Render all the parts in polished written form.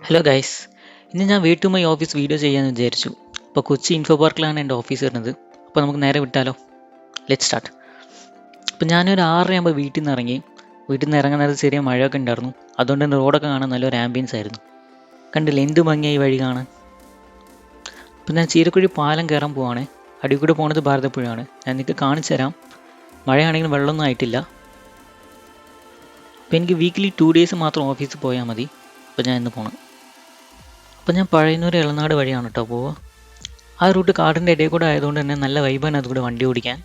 Hello guys, ഇന്ന് ഞാൻ way to my office video ചെയ്യാമെന്ന് വിചാരിച്ചു. അപ്പോൾ കൊച്ചി ഇൻഫോ പാർക്കിലാണ് എൻ്റെ ഓഫീസ് വരുന്നത്. അപ്പോൾ നമുക്ക് നേരെ വിട്ടാലോ. Let start. അപ്പോൾ ഞാനൊരു 6:30 വീട്ടിൽ നിന്ന് ഇറങ്ങുന്ന നേരത്ത് ചെറിയ മഴയൊക്കെ ഉണ്ടായിരുന്നു. അതുകൊണ്ട് തന്നെ റോഡൊക്കെ കാണാൻ നല്ലൊരു ആംബിയൻസ് ആയിരുന്നു. കണ്ടില്ല എന്ത് ഭംഗിയായി വഴി കാണാൻ. അപ്പോൾ ഞാൻ ചീരക്കുഴി പാലം കയറാൻ പോവാണ്. അടിയിൽ കൂടെ പോകുന്നത് ഭാരതപ്പുഴയാണ്. ഞാൻ നിങ്ങൾക്ക് കാണിച്ചു തരാം. മഴയാണെങ്കിലും വെള്ളമൊന്നും ആയിട്ടില്ല. അപ്പോൾ എനിക്ക് വീക്കിലി 2 ഡേയ്സ് മാത്രം ഓഫീസിൽ പോയാൽ മതി. അപ്പോൾ ഞാൻ ഇന്ന് പോകണം. അപ്പോൾ ഞാൻ പഴയന്നൂർ എളനാട് വഴിയാണ് കേട്ടോ പോവുക. ആ റൂട്ട് കാടിൻ്റെ ഇടയിൽ കൂടെ ആയതുകൊണ്ട് തന്നെ നല്ല വൈബാണ് അതുകൂടെ വണ്ടി ഓടിക്കാൻ.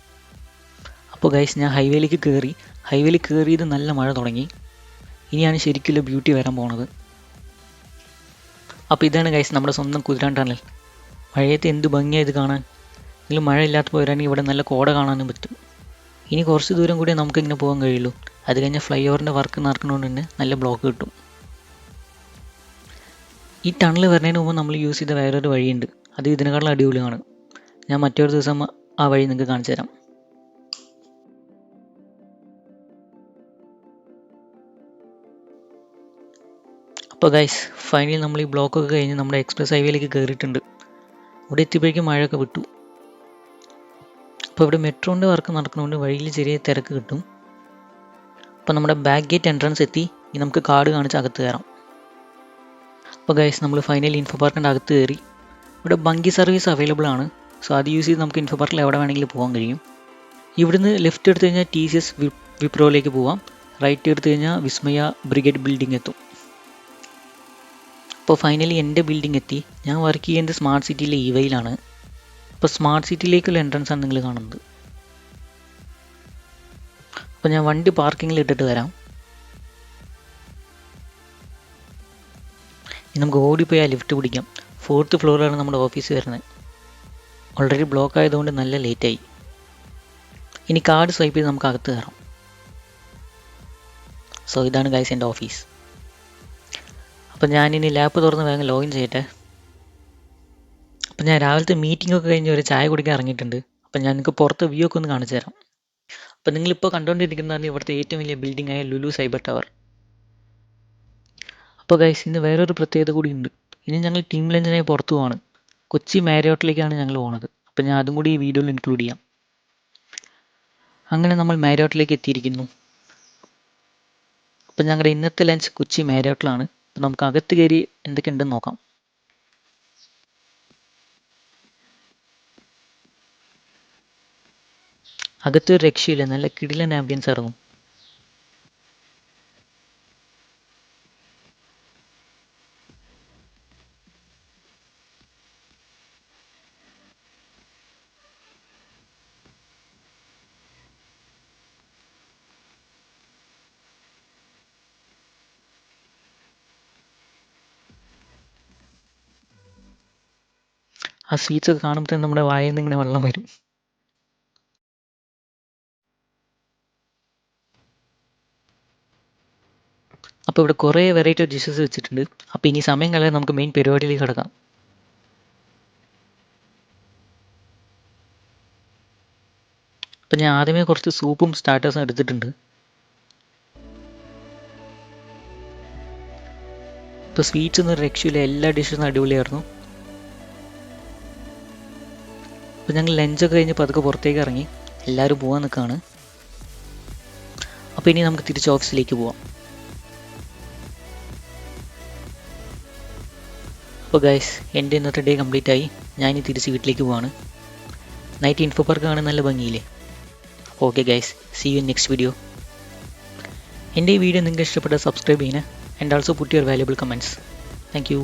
അപ്പോൾ ഗൈസ് ഞാൻ ഹൈവേയിൽ കയറിയത് നല്ല മഴ തുടങ്ങി. ഇനിയാണ് ശരിക്കുള്ള ബ്യൂട്ടി വരാൻ പോണത്. അപ്പോൾ ഇതാണ് ഗൈസ് നമ്മുടെ സ്വന്തം കുതിരാൻ ടണൽ. മഴയത്ത് എന്ത് ഭംഗിയാണ് ഇത് കാണാൻ. ഇതിൽ മഴ ഇല്ലാത്തപ്പോൾ വരാണെങ്കിൽ ഇവിടെ നല്ല കോട കാണാനും പറ്റും. ഇനി കുറച്ച് ദൂരം കൂടി നമുക്കിങ്ങനെ പോകാൻ കഴിയുള്ളൂ. അത് കഴിഞ്ഞാൽ ഫ്ലൈ ഓവറിൻ്റെ വർക്ക് നടക്കുന്നതുകൊണ്ട് തന്നെ നല്ല ബ്ലോക്ക് കിട്ടും. ഈ ടണൽ വരുന്നതിന് മുമ്പ് നമ്മൾ യൂസ് ചെയ്ത വേറൊരു വഴിയുണ്ട്. അത് ഇതിനേക്കാളും അടിപൊളിയാണ്. ഞാൻ മറ്റൊരു ദിവസം ആ വഴി നിങ്ങൾക്ക് കാണിച്ചു തരാം. അപ്പോൾ ഗൈസ് ഫൈനലി നമ്മൾ ഈ ബ്ലോക്കൊക്കെ കഴിഞ്ഞ് നമ്മുടെ എക്സ്പ്രസ് ഹൈവേയിലേക്ക് കയറിയിട്ടുണ്ട്. ഇവിടെ എത്തിയപ്പോഴേക്കും മഴയൊക്കെ വിട്ടു. അപ്പോൾ ഇവിടെ മെട്രോൻ്റെ വർക്ക് നടക്കുന്നതുകൊണ്ട് വഴിയിൽ ചെറിയ തിരക്ക് കിട്ടും. അപ്പോൾ നമ്മുടെ ബാക്ക് ഗേറ്റ് എൻട്രൻസ് എത്തി. ഇനി നമുക്ക് കാർഡ് കാണിച്ച് അകത്ത് കയറാം. അപ്പോൾ ഗൈസ് നമ്മൾ ഫൈനലി ഇൻഫോ പാർക്കിൻ്റെ അകത്ത് കയറി. ഇവിടെ ബങ്കി സർവീസ് അവൈലബിൾ ആണ്. സോ അത് യൂസ് ചെയ്ത് നമുക്ക് ഇൻഫോ പാർക്കിൽ എവിടെ വേണമെങ്കിലും പോകാൻ കഴിയും. ഇവിടുന്ന് ലെഫ്റ്റ് എടുത്തു കഴിഞ്ഞാൽ TCS വിപ്രോയിലേക്ക് പോവാം. റൈറ്റ് എടുത്തു കഴിഞ്ഞാൽ വിസ്മയ ബ്രിഗേഡ് ബിൽഡിംഗ് എത്തും. അപ്പോൾ ഫൈനലി എൻ്റെ ബിൽഡിംഗ് എത്തി. ഞാൻ വർക്ക് ചെയ്യുന്നത് സ്മാർട്ട് സിറ്റിയിലെ ഇവയിലാണ്. അപ്പോൾ സ്മാർട്ട് സിറ്റിയിലേക്കുള്ള എൻട്രൻസ് ആണ് നിങ്ങൾ കാണുന്നത്. അപ്പോൾ ഞാൻ വണ്ടി പാർക്കിങ്ങിൽ ഇട്ടിട്ട് വരാം. ഇനി നമുക്ക് ഓടിപ്പോയി ആ ലിഫ്റ്റ് പിടിക്കാം. 4th ഫ്ലോറിലാണ് നമ്മുടെ ഓഫീസ് വരുന്നത്. ഓൾറെഡി ബ്ലോക്ക് ആയതുകൊണ്ട് നല്ല ലേറ്റായി. ഇനി കാർഡ് സ്വൈപ്പ് ചെയ്ത് നമുക്ക് അകത്ത് കയറാം. സോ ഇതാണ് ഗൈസ് എൻ്റെ ഓഫീസ്. അപ്പം ഞാനിനി ലാപ്പ് തുറന്ന് വേഗം ലോഗിൻ ചെയ്യട്ടെ. അപ്പം ഞാൻ രാവിലത്തെ മീറ്റിംഗ് ഒക്കെ കഴിഞ്ഞ് ഒരു ചായ കുടിക്കാൻ ഇറങ്ങിയിട്ടുണ്ട്. അപ്പം ഞാൻ നിങ്ങൾക്ക് പുറത്ത് വ്യൂ ഒക്കെ ഒന്ന് കാണിച്ചു തരാം. അപ്പം നിങ്ങളിപ്പോൾ കണ്ടുകൊണ്ടിരിക്കുന്നതാണ് ഇവിടുത്തെ ഏറ്റവും വലിയ ബിൽഡിംഗ് ആയ ലുലു സൈബർ ടവർ. അപ്പോൾ ഗൈസ് ഇന്ന് വേറൊരു പ്രത്യേകത കൂടി ഉണ്ട്. ഇനി ഞങ്ങൾ ടീം ലഞ്ചിനായി പുറത്തു പോവാണ്. കൊച്ചി മാരിയോട്ടിലേക്കാണ് ഞങ്ങൾ പോകുന്നത്. അപ്പം ഞാൻ അതും കൂടി ഈ വീഡിയോയിൽ ഇൻക്ലൂഡ് ചെയ്യാം. അങ്ങനെ നമ്മൾ മാരിയോട്ടിലേക്ക് എത്തിയിരിക്കുന്നു. അപ്പം ഞങ്ങളുടെ ഇന്നത്തെ ലഞ്ച് കൊച്ചി മാരിയോട്ടിലാണ്. അപ്പം നമുക്ക് അകത്ത് കയറി എന്തൊക്കെയുണ്ടെന്ന് നോക്കാം. അകത്തൊരു രക്ഷയില്ല, നല്ല കിടിലൻ ആംബിയൻസ് ആയിരുന്നു. ആ സ്വീറ്റ്സ് ഒക്കെ കാണുമ്പോൾ തന്നെ നമ്മുടെ വായിൽ നിന്ന് ഇങ്ങനെ വെള്ളം വരും. അപ്പോൾ ഇവിടെ കുറേ വെറൈറ്റി ഓഫ് ഡിഷസ് വെച്ചിട്ടുണ്ട്. അപ്പോൾ ഇനി സമയം കളയാൻ നമുക്ക് മെയിൻ പരിപാടിയിലേക്ക് കിടക്കാം. അപ്പം ഞാൻ ആദ്യമേ കുറച്ച് സൂപ്പും സ്റ്റാർട്ടേഴ്സും എടുത്തിട്ടുണ്ട്. ഇപ്പോൾ സ്വീറ്റ്സ് ഒന്നും രക്ഷയില്ല, എല്ലാ ഡിഷസും അടിപൊളിയായിരുന്നു. അപ്പോൾ ഞങ്ങൾ ലഞ്ചൊക്കെ കഴിഞ്ഞ് പതുക്കെ പുറത്തേക്ക് ഇറങ്ങി. എല്ലാവരും പോകാൻ നിൽക്കുകയാണ്. അപ്പോൾ ഇനി നമുക്ക് തിരിച്ച് ഓഫീസിലേക്ക് പോവാം. അപ്പോൾ ഗൈസ് എൻ്റെ ഇന്നത്തെ ഡേ കംപ്ലീറ്റ് ആയി. ഞാനിനി തിരിച്ച് വീട്ടിലേക്ക് പോവാണ്. നൈറ്റ് ഇൻഫോ പാർക്ക് കാണാൻ നല്ല ഭംഗിയില്ലേ. അപ്പോൾ okay guys, see you in next video. എൻ്റെ ഈ വീഡിയോ നിങ്ങൾക്ക് ഇഷ്ടപ്പെട്ടാൽ സബ്സ്ക്രൈബ് ചെയ്യണേ. And also put your valuable comments. Thank U.